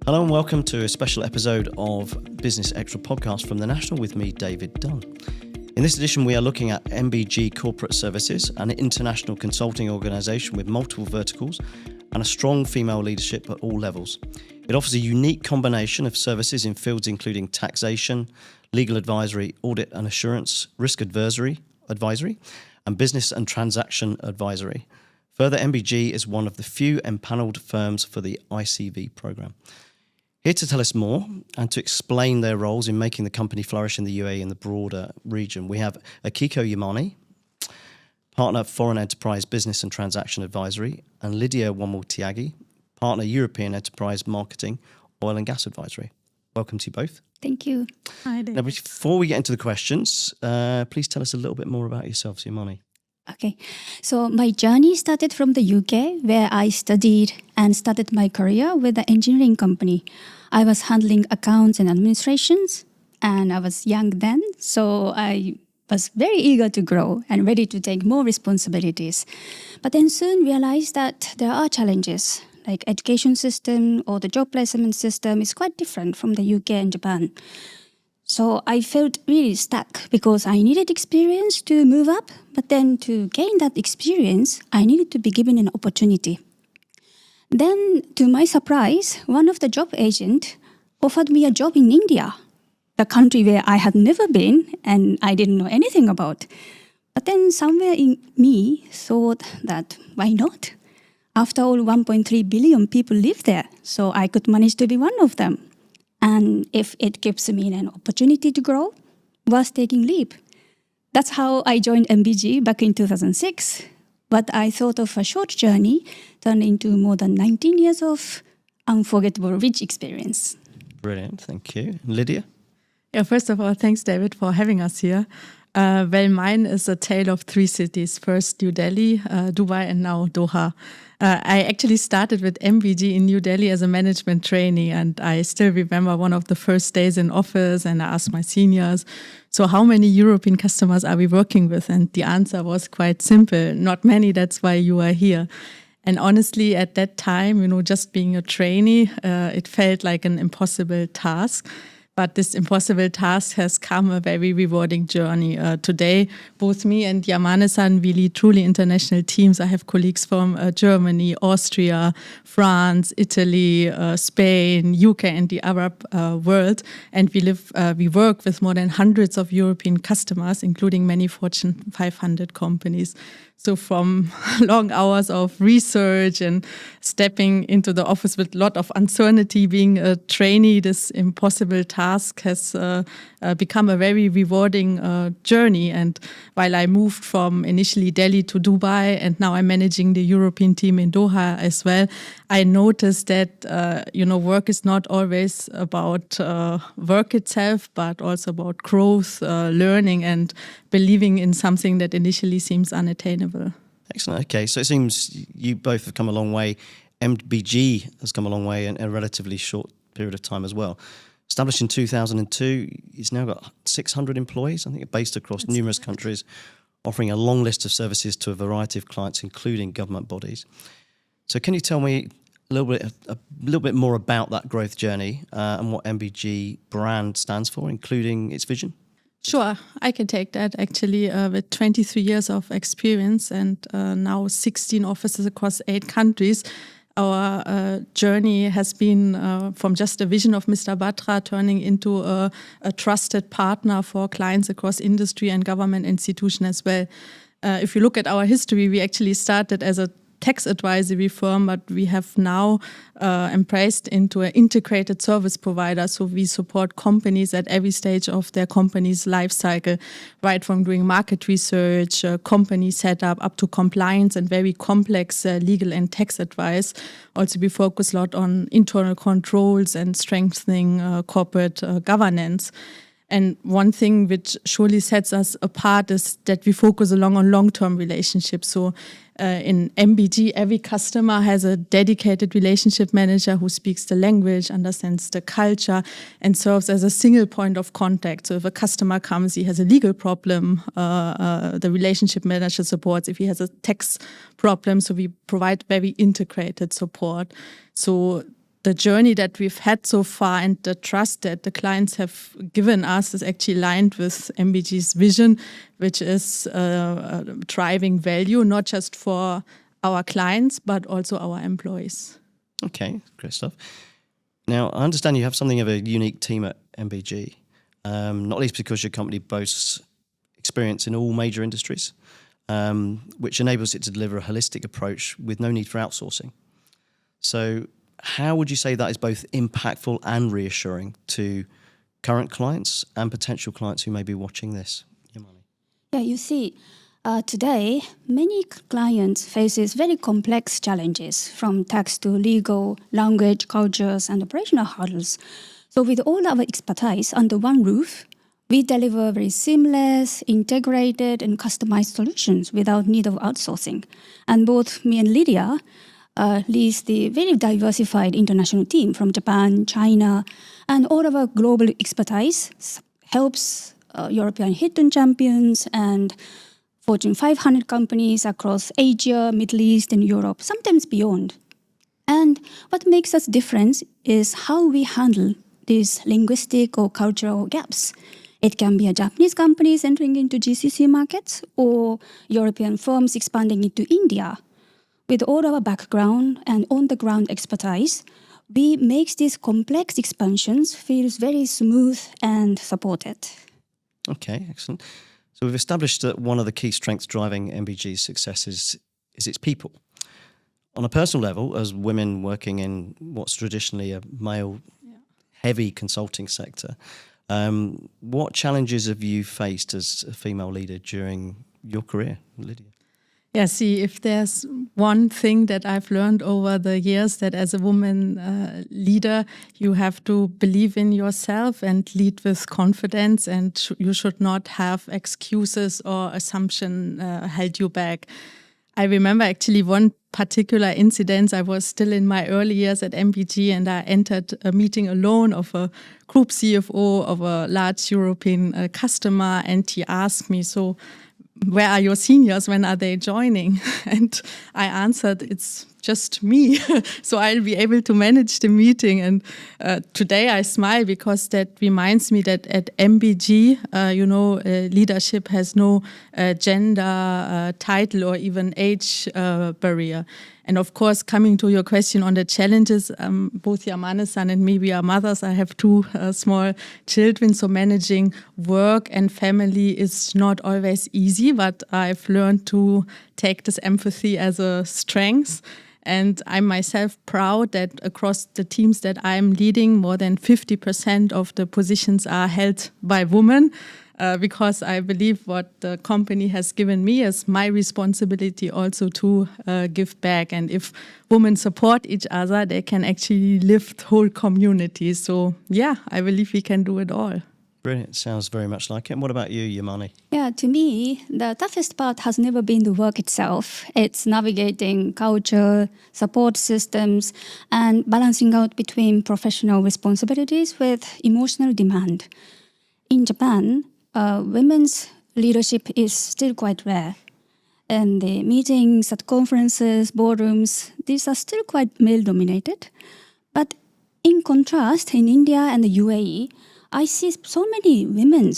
Hello and welcome to a special episode of Business Extra podcast from The National with me, David Dunn. In this edition, we are looking at MBG Corporate Services, an international consulting organisation with multiple verticals and a strong female leadership at all levels. It offers a unique combination of services in fields including taxation, legal advisory, audit and assurance, risk advisory, and business and transaction advisory. Further, MBG is one of the few empanelled firms for the ICV programme. Here to tell us more and to explain their roles in making the company flourish in the UAE and the broader region, we have Akiko Yamane, Partner Foreign Enterprise Business and Transaction Advisory, and Lydia Wummel-Tyagi, Partner European Enterprise Marketing, Oil and Gas Advisory. Welcome to you both. Thank you. Hi there. Now, before we get into the questions, please tell us a little bit more about yourselves, Yamane. Okay, so my journey started from the UK, where I studied and started my career with the engineering company. I was handling accounts and administrations, and I was young then, so I was very eager to grow and ready to take more responsibilities. But then soon realized that there are challenges, like education system or the job placement system is quite different from the UK and Japan. So I felt really stuck because I needed experience to move up, but then to gain that experience, I needed to be given an opportunity. Then, to my surprise, one of the job agents offered me a job in India, the country where I had never been and I didn't know anything about. But then somewhere in me thought that, why not? After all, 1.3 billion people live there, so I could manage to be one of them. And if it gives me an opportunity to grow, worth taking leap. That's how I joined MBG back in 2006. But I thought of a short journey turned into more than 19 years of unforgettable rich experience. Brilliant, thank you. Lydia? Yeah, first of all, thanks, David, for having us here. Well, mine is a tale of three cities. First, New Delhi, Dubai, and now Doha. I actually started with MBG in New Delhi as a management trainee, and I still remember one of the first days in office, and I asked my seniors, so how many European customers are we working with? And the answer was quite simple, not many, that's why you are here. And honestly, at that time, just being a trainee, it felt like an impossible task. But this impossible task has come a very rewarding journey. Today, both me and Yamane-san, we lead truly international teams. I have colleagues from Germany, Austria, France, Italy, Spain, UK, and the Arab world. And we work with more than hundreds of European customers, including many Fortune 500 companies. So from long hours of research and stepping into the office with a lot of uncertainty, being a trainee, this impossible task has become a very rewarding journey. And while I moved from initially Delhi to Dubai, and now I'm managing the European team in Doha as well, I noticed that, work is not always about work itself, but also about growth, learning, and believing in something that initially seems unattainable. Excellent. Okay, so it seems you both have come a long way. MBG has come a long way in a relatively short period of time as well. Established in 2002, it's now got 600 employees, I think, based across numerous countries, offering a long list of services to a variety of clients, including government bodies. So can you tell me a little bit more about that growth journey and what MBG brand stands for, including its vision? Sure, I can take that actually with 23 years of experience and now 16 offices across 8 countries. Our journey has been from just a vision of Mr. Batra turning into a trusted partner for clients across industry and government institution as well. If you look at our history, we actually started as a tax advisory firm, but we have now embraced into an integrated service provider. So we support companies at every stage of their company's life cycle, right from doing market research, company setup, up to compliance and very complex legal and tax advice. Also, we focus a lot on internal controls and strengthening corporate governance. And one thing which surely sets us apart is that we focus on long-term relationships. So in MBG, every customer has a dedicated relationship manager who speaks the language, understands the culture, and serves as a single point of contact. So if a customer comes, he has a legal problem, the relationship manager supports. If he has a tax problem, so we provide very integrated support. So the journey that we've had so far and the trust that the clients have given us is actually aligned with MBG's vision, which is driving value, not just for our clients, but also our employees. Okay, great stuff. Now, I understand you have something of a unique team at MBG, not least because your company boasts experience in all major industries, which enables it to deliver a holistic approach with no need for outsourcing. So how would you say that is both impactful and reassuring to current clients and potential clients who may be watching this? Yamane. Yeah, you see, today, many clients faces very complex challenges from tax to legal, language, cultures, and operational hurdles. So with all our expertise under one roof, we deliver very seamless, integrated, and customized solutions without need of outsourcing. And both me and Lydia leads the very diversified international team from Japan, China, and all of our global expertise helps European hidden champions and Fortune 500 companies across Asia, Middle East, and Europe, sometimes beyond. And what makes us different is how we handle these linguistic or cultural gaps. It can be a Japanese companies entering into GCC markets or European firms expanding into India. With all our background and on-the-ground expertise, we make these complex expansions feel very smooth and supported. Okay, excellent. So we've established that one of the key strengths driving MBG's success is its people. On a personal level, as women working in what's traditionally a male-heavy consulting sector, what challenges have you faced as a female leader during your career, Lydia? Yeah, see, if there's one thing that I've learned over the years, that as a woman leader, you have to believe in yourself and lead with confidence, and you should not have excuses or assumption held you back. I remember actually one particular incident. I was still in my early years at MBG, and I entered a meeting alone of a group CFO of a large European customer, and he asked me, so where are your seniors? When are they joining? And I answered, it's just me. So I'll be able to manage the meeting. And today I smile because that reminds me that at MBG, leadership has no gender, title, or even age barrier. And of course, coming to your question on the challenges, both Yamane-san and me, we are mothers. I have two small children, so managing work and family is not always easy, but I've learned to take this empathy as a strength. And I'm myself proud that across the teams that I'm leading, more than 50% of the positions are held by women. Because I believe what the company has given me is my responsibility also to give back. And if women support each other, they can actually lift whole communities. So yeah, I believe we can do it all. Brilliant. Sounds very much like it. And what about you, Yamane? Yeah, to me, the toughest part has never been the work itself. It's navigating culture, support systems, and balancing out between professional responsibilities with emotional demand. In Japan, women's leadership is still quite rare. And the meetings at conferences, boardrooms, these are still quite male-dominated. But in contrast, in India and the UAE, I see so many women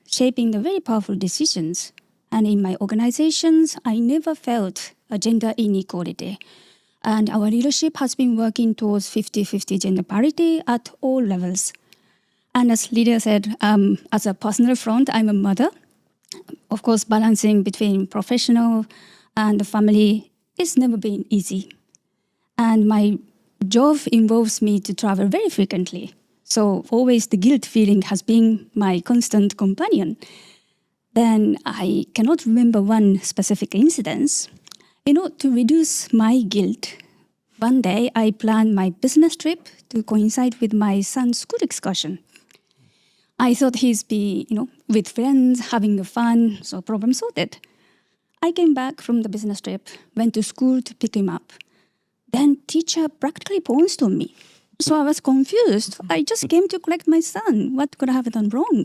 shaping the very powerful decisions. And in my organizations, I never felt a gender inequality. And our leadership has been working towards 50-50 gender parity at all levels. And as Lydia said, as a personal front, I'm a mother. Of course, balancing between professional and the family has never been easy. And my job involves me to travel very frequently. So always the guilt feeling has been my constant companion. Then I cannot remember one specific incident. To reduce my guilt, one day I planned my business trip to coincide with my son's school excursion. I thought he's with friends, having fun, so problem sorted. I came back from the business trip, went to school to pick him up. Then teacher practically pounced on me. So I was confused. I just came to collect my son. What could I have done wrong?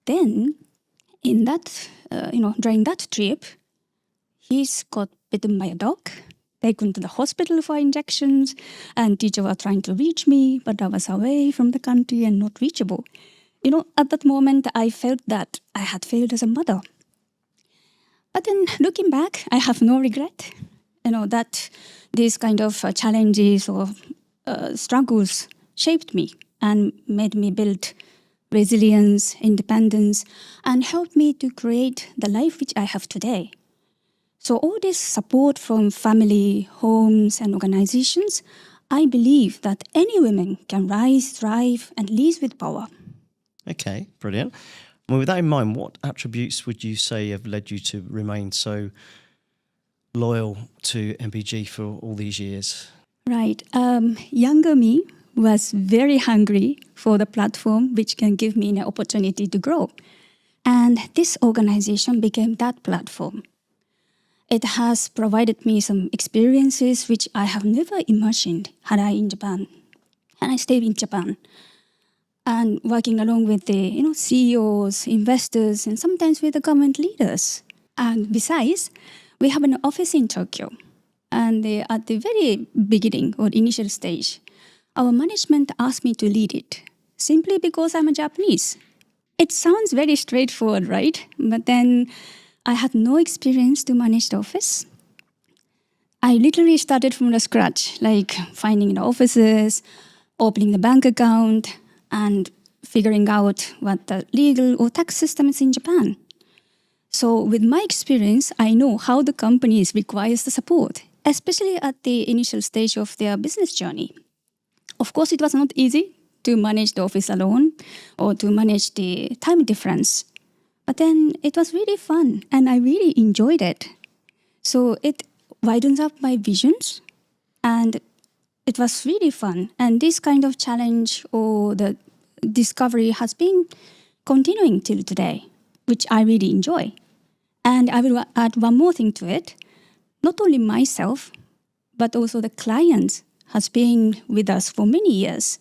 Then, during that trip, he's got bitten by a dog. taken to the hospital for injections, and teacher were trying to reach me, but I was away from the country and not reachable. At that moment, I felt that I had failed as a mother. But then looking back, I have no regret, that these kind of challenges or struggles shaped me and made me build resilience, independence, and helped me to create the life which I have today. So all this support from family, homes, and organizations, I believe that any woman can rise, thrive, and lead with power. Okay, brilliant. Well, with that in mind, what attributes would you say have led you to remain so loyal to MBG for all these years? Right. Younger me was very hungry for the platform which can give me an opportunity to grow. And this organization became that platform. It has provided me some experiences which I have never imagined had I in Japan. And I stayed in Japan. And working along with the CEOs, investors, and sometimes with the government leaders. And besides, we have an office in Tokyo. And at the very beginning or initial stage, our management asked me to lead it, simply because I'm a Japanese. It sounds very straightforward, right? But then I had no experience to manage the office. I literally started from the scratch, like finding the offices, opening the bank account, and figuring out what the legal or tax system is in Japan. So with my experience, I know how the companies requires the support, especially at the initial stage of their business journey. Of course, it was not easy to manage the office alone or to manage the time difference. But then it was really fun and I really enjoyed it. So it widens up my visions and it was really fun. And this kind of challenge or the discovery has been continuing till today, which I really enjoy. And I will add one more thing to it. Not only myself, but also the clients has been with us for many years.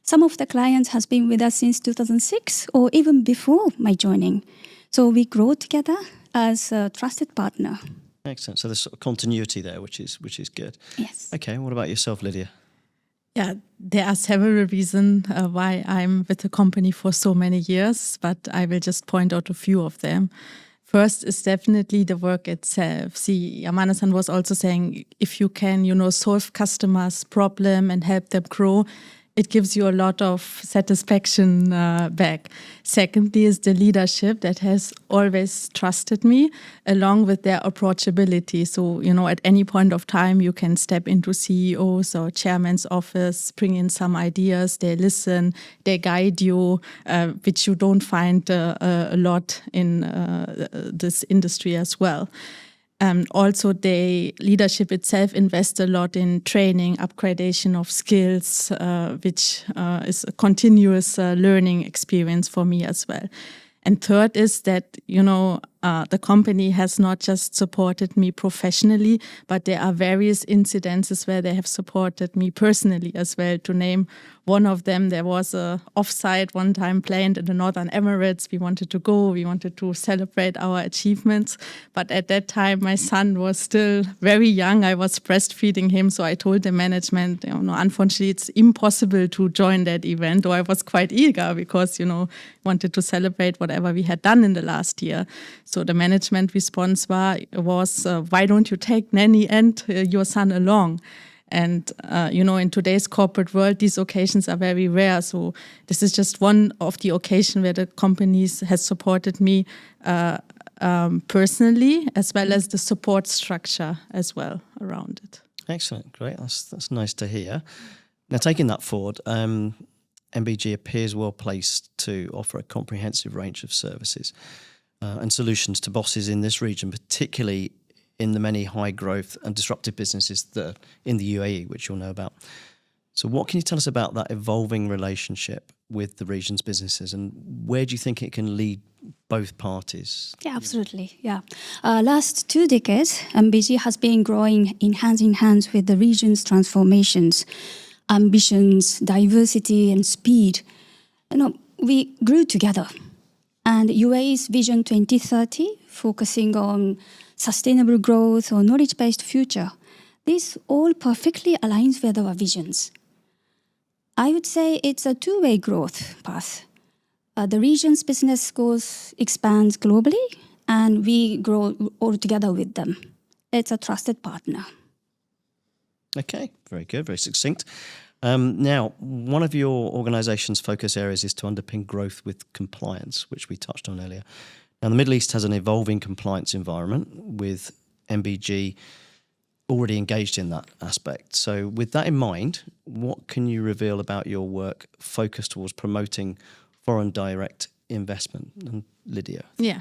Some of the clients has been with us since 2006 or even before my joining. So we grow together as a trusted partner. Excellent. So there's sort of continuity there, which is good. Yes. Okay. What about yourself, Lydia? Yeah, there are several reasons why I'm with the company for so many years, but I will just point out a few of them. First is definitely the work itself. See, Yamane-san was also saying, if you can, solve customers' problem and help them grow, it gives you a lot of satisfaction back. Secondly is the leadership that has always trusted me along with their approachability. So, at any point of time, you can step into CEO's or chairman's office, bring in some ideas, they listen, they guide you, which you don't find a lot in this industry as well. Also, the leadership itself invests a lot in training, upgradation of skills, which is a continuous learning experience for me as well. And third is that, the company has not just supported me professionally, but there are various incidences where they have supported me personally as well. To name one of them, there was a offsite one time planned in the Northern Emirates. We wanted to go, we wanted to celebrate our achievements. But at that time, my son was still very young. I was breastfeeding him. So I told the management, unfortunately, it's impossible to join that event. Though I was quite eager because, wanted to celebrate whatever we had done in the last year. So the management response was why don't you take nanny and your son along? And, in today's corporate world, these occasions are very rare. So this is just one of the occasions where the companies has supported me personally, as well as the support structure as well around it. Excellent. Great. That's nice to hear. Now, taking that forward, MBG appears well placed to offer a comprehensive range of services and solutions to bosses in this region, particularly in the many high growth and disruptive businesses that are in the UAE, which you'll know about. So what can you tell us about that evolving relationship with the region's businesses and where do you think it can lead both parties? Yeah, absolutely. Yeah. Last 2 decades, MBG has been growing in hands with the region's transformations, ambitions, diversity, and speed. We grew together. And UAE's Vision 2030, focusing on sustainable growth or knowledge-based future, This all perfectly aligns with our visions. I would say it's a two-way growth path. The region's business expands globally, and we grow all together with them. It's a trusted partner. Okay, very good, very succinct. Now, one of your organisation's focus areas is to underpin growth with compliance, which we touched on earlier. Now, the Middle East has an evolving compliance environment with MBG already engaged in that aspect. So with that in mind, what can you reveal about your work focused towards promoting foreign direct investment? And Lydia. Yeah.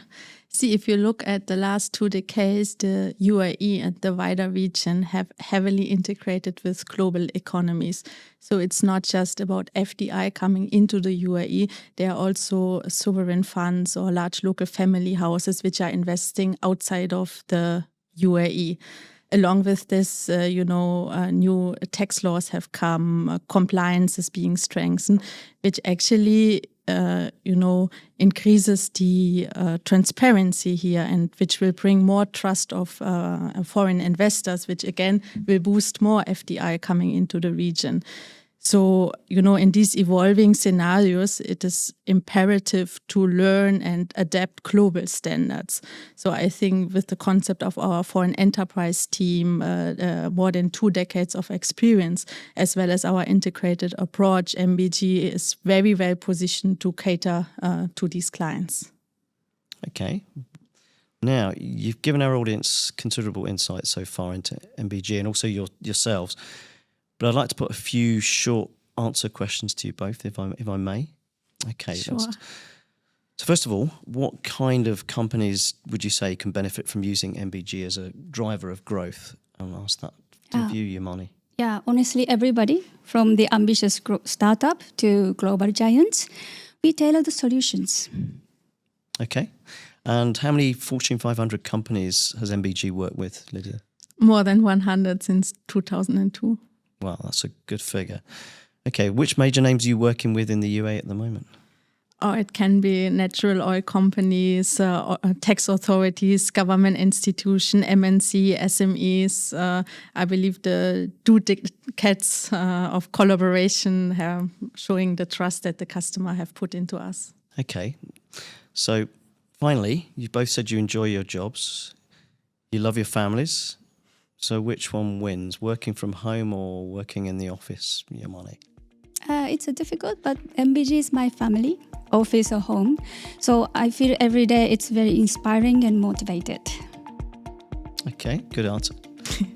See, if you look at the last 2 decades, the UAE and the wider region have heavily integrated with global economies. So it's not just about FDI coming into the UAE. There are also sovereign funds or large local family houses which are investing outside of the UAE. Along with this, new tax laws have come, compliance is being strengthened, which actually, increases the transparency here and which will bring more trust of foreign investors, which again will boost more FDI coming into the region. So, in these evolving scenarios, it is imperative to learn and adapt global standards. So I think with the concept of our foreign enterprise team, more than 2 decades of experience, as well as our integrated approach, MBG is very well positioned to cater to these clients. Okay. Now, you've given our audience considerable insight so far into MBG and also yourselves. But I'd like to put a few short answer questions to you both, if I may. Okay. Sure. So first of all, what kind of companies would you say can benefit from using MBG as a driver of growth? I'll ask that to you, Yamane. Yeah, honestly, everybody, from the ambitious startup to global giants, we tailor the solutions. Okay. And how many Fortune 500 companies has MBG worked with, Lydia? More than 100 since 2002. Wow, that's a good figure. Okay, which major names are you working with in the UAE at the moment? Oh, it can be natural oil companies, tax authorities, government institutions, MNC, SMEs. I believe the 2 decades of collaboration have showing the trust that the customer have put into us. Okay, so finally, you both said you enjoy your jobs, you love your families. So which one wins, working from home or working in the office, Yamane? It's a difficult, but MBG is my family, office or home. So I feel every day it's very inspiring and motivated. Okay, good answer.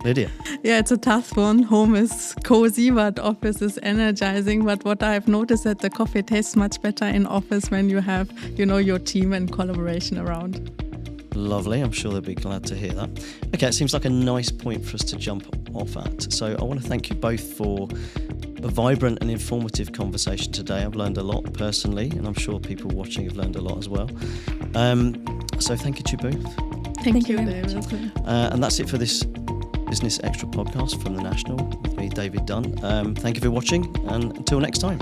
Lydia? Yeah, it's a tough one. Home is cozy, but office is energizing. But what I've noticed that the coffee tastes much better in office when you have, your team and collaboration around. Lovely, I'm sure they'll be glad to hear that. Okay, it seems like a nice point for us to jump off at. So I want to thank you both for a vibrant and informative conversation today. I've learned a lot personally, and I'm sure people watching have learned a lot as well. So thank you to you both. Thank you, David. And that's it for this Business Extra podcast from The National with me, David Dunn. Thank you for watching, and until next time.